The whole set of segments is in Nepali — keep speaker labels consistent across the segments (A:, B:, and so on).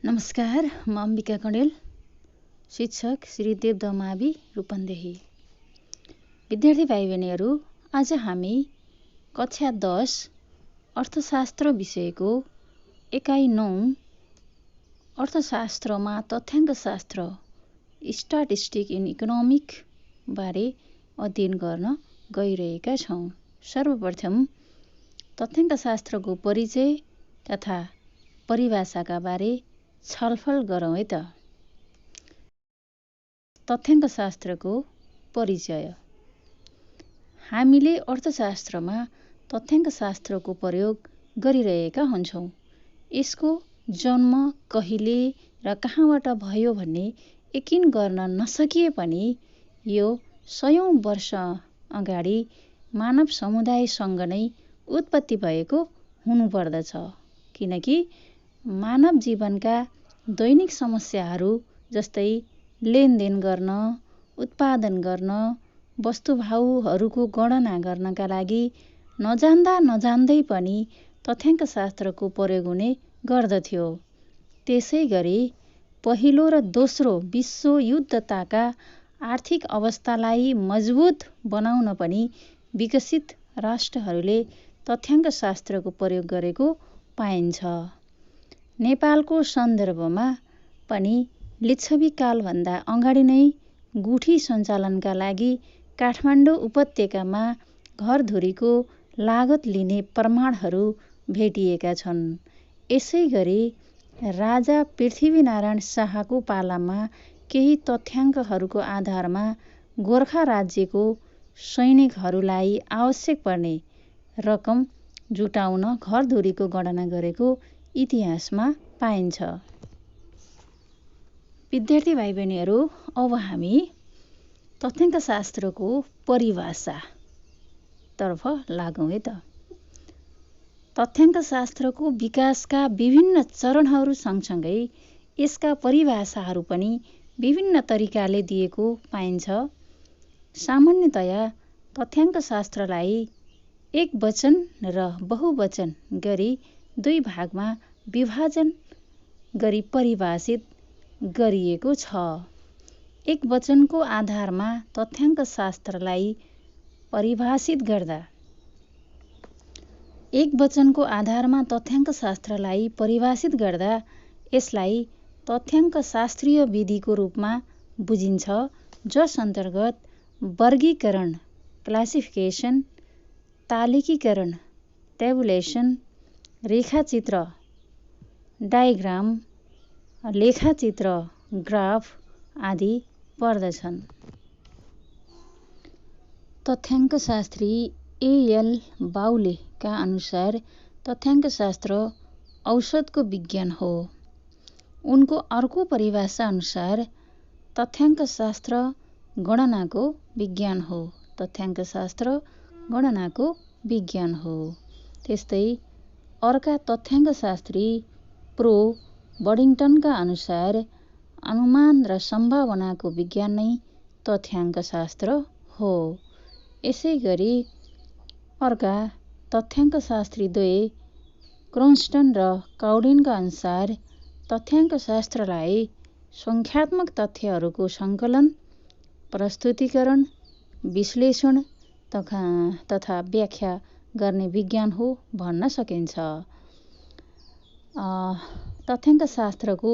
A: नमस्कार, म अम्बिका कणेल, शिक्षक श्री देवदह मावि रूपन्देही। विद्यार्थी भाइ बहिनीहरू, आज हामी कक्षा 10 अर्थशास्त्र विषयको एकाइ 9 अर्थशास्त्रमा तथ्याङ्क शास्त्र स्ट्याटिस्टिक इन इकोनोमिक बारे अध्ययन गर्न गइरहेका छौँ। सर्वप्रथम तथ्याङ्क शास्त्रको परिचय तथा परिभाषाका बारे छलफल गरौँ है त। तथ्याङ्क शास्त्रको परिचय। हामीले अर्थशास्त्रमा तथ्याङ्क शास्त्रको प्रयोग गरिरहेका हुन्छौँ। यसको जन्म कहिले र कहाँबाट भयो भन्ने यकिन गर्न नसकिए पनि यो सयौं वर्ष अगाडि मानव समुदायसँग नै उत्पत्ति भएको हुनुपर्दछ, किनकि मानव जीवनका दैनिक समस्याहरू जस्तै लेनदेन गर्न, उत्पादन गर्न, वस्तुभाउहरूको गणना गर्नका लागि नजान्दै पनि तथ्याङ्क शास्त्रको प्रयोग हुने गर्दथ्यो। त्यसै गरी पहिलो र दोस्रो विश्वयुद्धताका आर्थिक अवस्थालाई मजबुत बनाउन पनि विकसित राष्ट्रहरूले तथ्याङ्क शास्त्रको प्रयोग गरेको पाइन्छ। नेपालको सन्दर्भमा पनि लिच्छवी कालभन्दा अगाडि नै गुठी सञ्चालनका लागि काठमाडौँ उपत्यकामा घरधुरीको लागत लिने प्रमाणहरू भेटिएका छन्। यसै गरी राजा पृथ्वीनारायण शाहको पालामा केही तथ्याङ्कहरूको आधारमा गोर्खा राज्यको सैनिकहरूलाई आवश्यक पर्ने रकम जुटाउन घरधुरीको गणना गरेको इतिहासमा पाइन्छ। विद्यार्थी भाइ बहिनीहरू, अब हामी तथ्याङ्क शास्त्रको परिभाषातर्फ लागौँ है त। तथ्याङ्क शास्त्रको विकासका विभिन्न चरणहरू सँगसँगै यसका परिभाषाहरू पनि विभिन्न तरिकाले दिएको पाइन्छ। सामान्यतया तथ्याङ्क शास्त्रलाई एकवचन र बहुवचन गरी दुई भागमा विभाजन गरी परिभाषित गरिएको छ। एकवचनको आधारमा तथ्याङ्क शास्त्रलाई परिभाषित गर्दा यसलाई तथ्याङ्क शास्त्रीय विधिको रूपमा बुझिन्छ, जस अन्तर्गत वर्गीकरण क्लासिफिकेसन, तालिकीकरण ट्याबुलेसन, रेखाचित्र डायग्राम, लेखाचित्र ग्राफ आदि पर्दछन्। तथ्याङ्कशास्त्री ए.एल. बाउलेका अनुसार तथ्याङ्क शास्त्र औसतको विज्ञान हो। उनको अर्को परिभाषा अनुसार तथ्याङ्क शास्त्र गणनाको विज्ञान हो। तथ्याङ्क शास्त्र गणनाको विज्ञान हो। त्यस्तै अर्का तथ्याङ्क शास्त्री प्रो बडिङटनका अनुसार अनुमान र सम्भावनाको विज्ञान नै तथ्याङ्क शास्त्र हो। यसै गरी अर्का तथ्याङ्क शास्त्रीद्वय क्रोन्स्टन र काउडेनका अनुसार तथ्याङ्क शास्त्रलाई सङ्ख्यात्मक तथ्यहरूको सङ्कलन, प्रस्तुतीकरण, विश्लेषण तथा व्याख्या गर्ने विज्ञान हो भन्न सकिन्छ। तथ्याङ्क शास्त्रको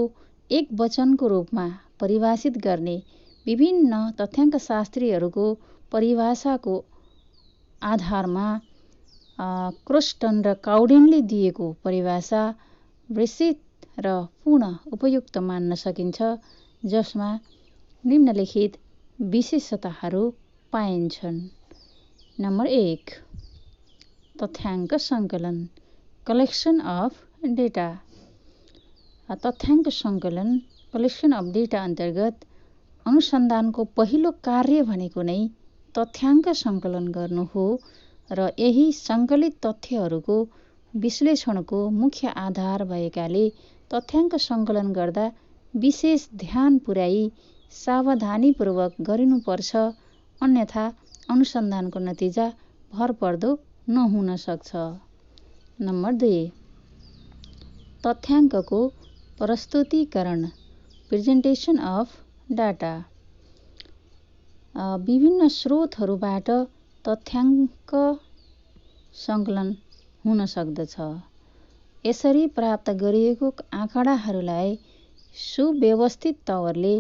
A: एक वचनको रूपमा परिभाषित गर्ने विभिन्न तथ्याङ्क शास्त्रीहरूको परिभाषाको आधारमा क्रोस्टन र काउडेनले दिएको परिभाषा विस्तृत र पूर्ण उपयुक्त मान्न सकिन्छ, जसमा निम्नलिखित विशेषताहरू पाइन्छन्। नम्बर 1, तथ्याङ्क सङ्कलन कलेक्सन अफ डेटा। तथ्याङ्क सङ्कलन कलेक्सन अफ डेटा अन्तर्गत अनुसन्धानको पहिलो कार्य भनेको नै तथ्याङ्क सङ्कलन गर्नु हो र यही सङ्कलित तथ्यहरूको विश्लेषणको मुख्य आधार भएकाले तथ्याङ्क सङ्कलन गर्दा विशेष ध्यान पुर्याई सावधानीपूर्वक गरिनुपर्छ, अन्यथा अनुसन्धानको नतिजा भरपर्दो नहुन सक्छ। नम्बर 2, तथ्याङ्कको प्रस्तुतीकरण प्रेजेन्टेसन अफ डाटा। विभिन्न स्रोतहरूबाट तथ्याङ्क सङ्कलन हुन सक्दछ। यसरी प्राप्त गरिएको आँकडाहरूलाई सुव्यवस्थित तवरले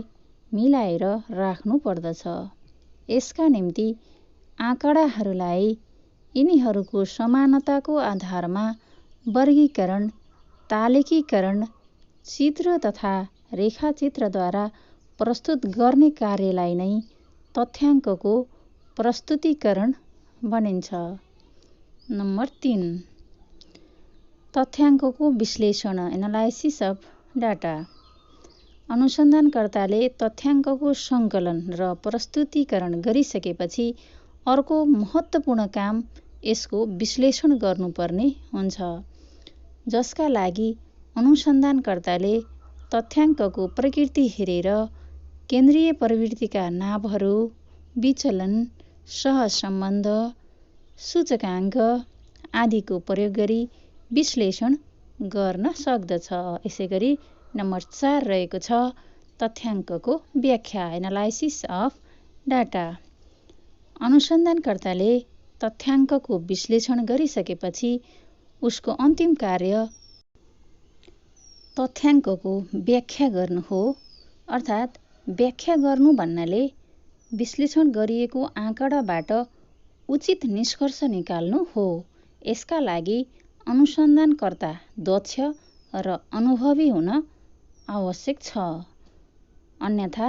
A: मिलाएर राख्नु पर्दछ। यसका निम्ति आँकडाहरूलाई यिनीहरूको समानताको आधारमा वर्गीकरण, तालिकीकरण, चित्र तथा रेखाचित्रद्वारा प्रस्तुत गर्ने कार्यलाई नै तथ्याङ्कको प्रस्तुतीकरण भनिन्छ। नम्बर 3, तथ्याङ्कको विश्लेषण एनालाइसिस अफ डाटा। अनुसन्धानकर्ताले तथ्याङ्कको सङ्कलन र प्रस्तुतीकरण गरिसकेपछि अर्को महत्त्वपूर्ण काम यसको विश्लेषण गर्नुपर्ने हुन्छ, जसका लागि अनुसन्धानकर्ताले तथ्याङ्कको प्रकृति हेरेर केन्द्रीय प्रवृत्तिका नाभहरू, विचलन, सहसम्बन्ध, सूचकाङ्क आदिको प्रयोग गरी विश्लेषण गर्न सक्दछ। यसैगरी नम्बर 4 रहेको छ तथ्याङ्कको व्याख्या एनालाइसिस अफ डाटा। अनुसन्धानकर्ताले तथ्याङ्कको विश्लेषण गरिसकेपछि उसको अन्तिम कार्य तथ्याङ्कको व्याख्या गर्नु हो। अर्थात् व्याख्या गर्नु भन्नाले विश्लेषण गरिएको आँकडाबाट उचित निष्कर्ष निकाल्नु हो। यसका लागि अनुसन्धानकर्ता दक्ष र अनुभवी हुन आवश्यक छ। अन्यथा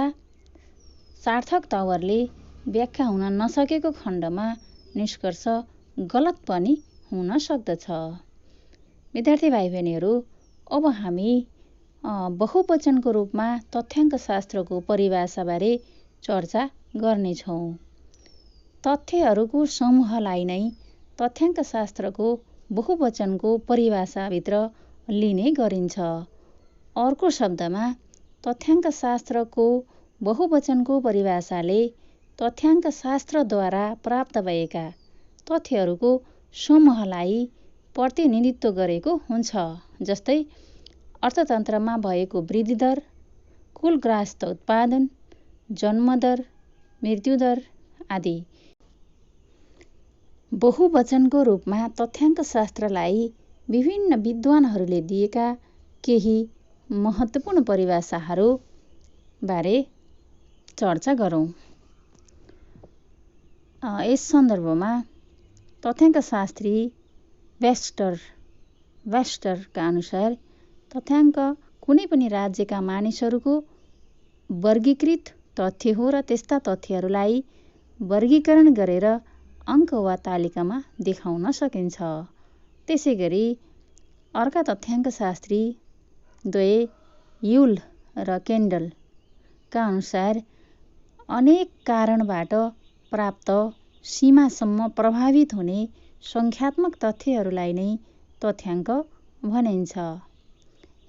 A: सार्थक तवरले व्याख्या हुन नसकेको खण्डमा निष्कर्ष गलत पनि हुन सक्दछ। विद्यार्थी भाइ बहिनीहरू, अब हामी बहुवचनको रूपमा तथ्याङ्कशास्त्रको परिभाषाबारे चर्चा गर्नेछौँ। तथ्यहरूको समूहलाई नै तथ्याङ्कशास्त्रको बहुवचनको परिभाषाभित्र लिने गरिन्छ। अर्को शब्दमा तथ्याङ्कशास्त्रको बहुवचनको परिभाषाले तथ्याङ्कशास्त्रद्वारा प्राप्त भएका तथ्यहरूको समूहलाई प्रतिनिधित्व गरेको हुन्छ। जस्तै अर्थतन्त्रमा भएको वृद्धिदर, कुल ग्राहस्थ उत्पादन, जन्मदर, मृत्युदर आदि। बहुवचनको रूपमा तथ्याङ्कशास्त्रलाई विभिन्न विद्वानहरूले दिएका केही महत्त्वपूर्ण परिभाषाहरू बारे चर्चा गरौँ। यस सन्दर्भमा तथ्याङ्कशास्त्री वेस्टरका अनुसार तथ्याङ्क कुनै पनि राज्यका मानिसहरूको वर्गीकृत तथ्य हो र त्यस्ता तथ्यहरूलाई वर्गीकरण गरेर अङ्क वा तालिकामा देखाउन सकिन्छ। त्यसैगरी अर्का तथ्याङ्कशास्त्री द्वय युल र केन्डलका अनुसार अनेक कारणबाट प्राप्त सीमासम्म प्रभावित हुने सङ्ख्यात्मक तथ्यहरूलाई नै तथ्याङ्क भनिन्छ।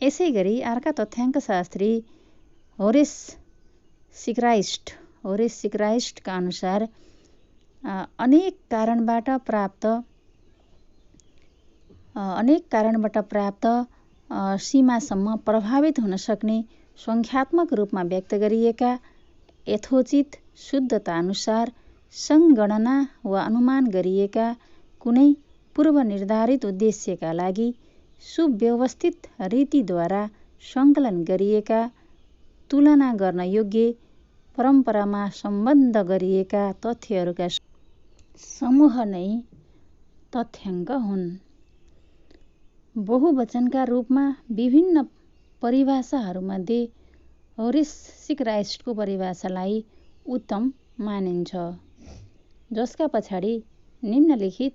A: यसैगरी अर्का तथ्याङ्कशास्त्री होरेस सिक्राइस्टका अनुसार अनेक कारणबाट प्राप्त सीमासम्म प्रभावित हुन सक्ने सङ्ख्यात्मक रूपमा व्यक्त गरिएका यथोचित शुद्धताअनुसार सङ्गणना वा अनुमान गरिएका कुनै पूर्वनिर्धारित उद्देश्यका लागि सुव्यवस्थित रीतिद्वारा सङ्कलन गरिएका, तुलना गर्न योग्य, परम्परामा सम्बद्ध गरिएका तथ्यहरूका समूह नै तथ्याङ्क हुन्। बहुवचनका रूपमा विभिन्न परिभाषाहरूमध्ये होरेस सिक्राइस्टको परिभाषालाई उत्तम मानिन्छ, जसका पछाडि निम्नलिखित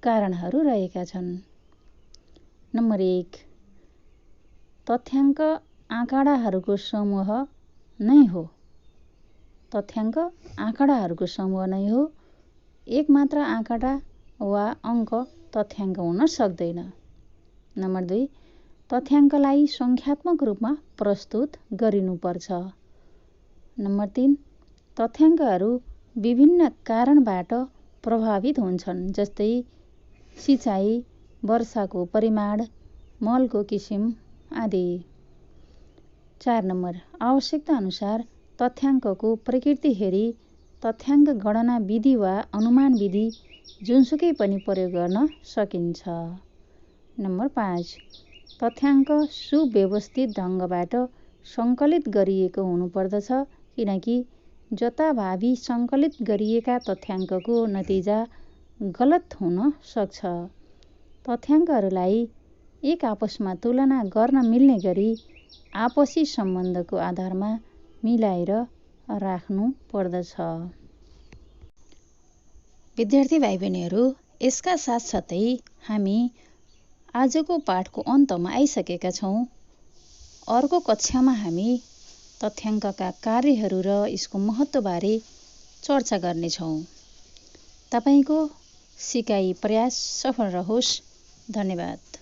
A: कारणहरू रहेका छन्। नम्बर 1, तथ्याङ्क आँकडाहरूको समूह नै हो। तथ्याङ्क आँकडाहरूको समूह नै हो। एक मात्र आँकडा वा अङ्क तथ्याङ्क हुन सक्दैन। नम्बर 2, तथ्याङ्कलाई सङ्ख्यात्मक रूपमा प्रस्तुत गरिनुपर्छ। नम्बर 3, तथ्याङ्कहरू विभिन्न कारणबाट प्रभावित हुन्छन्, जस्तै सिँचाइ, वर्षाको परिमाण, मलको किसिम आदि। 4 नम्बर, आवश्यकता अनुसार तथ्याङ्कको प्रकृति हेरी तथ्याङ्क गणना विधि वा अनुमान विधि जुनसुकै पनि प्रयोग गर्न सकिन्छ। नम्बर 5, तथ्याङ्क सुव्यवस्थित ढङ्गबाट सङ्कलित गरिएको हुनुपर्दछ, किनकि जताभावी सङ्कलित गरिएका तथ्याङ्कको नतिजा गलत हुन सक्छ। तथ्याङ्कहरूलाई एक आपसमा तुलना गर्न मिल्ने गरी आपसी सम्बन्धको आधारमा मिलाएर राख्नु पर्दछ। विद्यार्थी भाइ बहिनीहरू, यसका साथसाथै हामी आजको पाठको अन्तमा आइसकेका छौँ। अर्को कक्षामा हामी तथ्याङ्कका कार्यहरू र यसको महत्त्वबारे चर्चा गर्नेछौँ। तपाईँको सिकाइ प्रयास सफल रहोस्। धन्यवाद।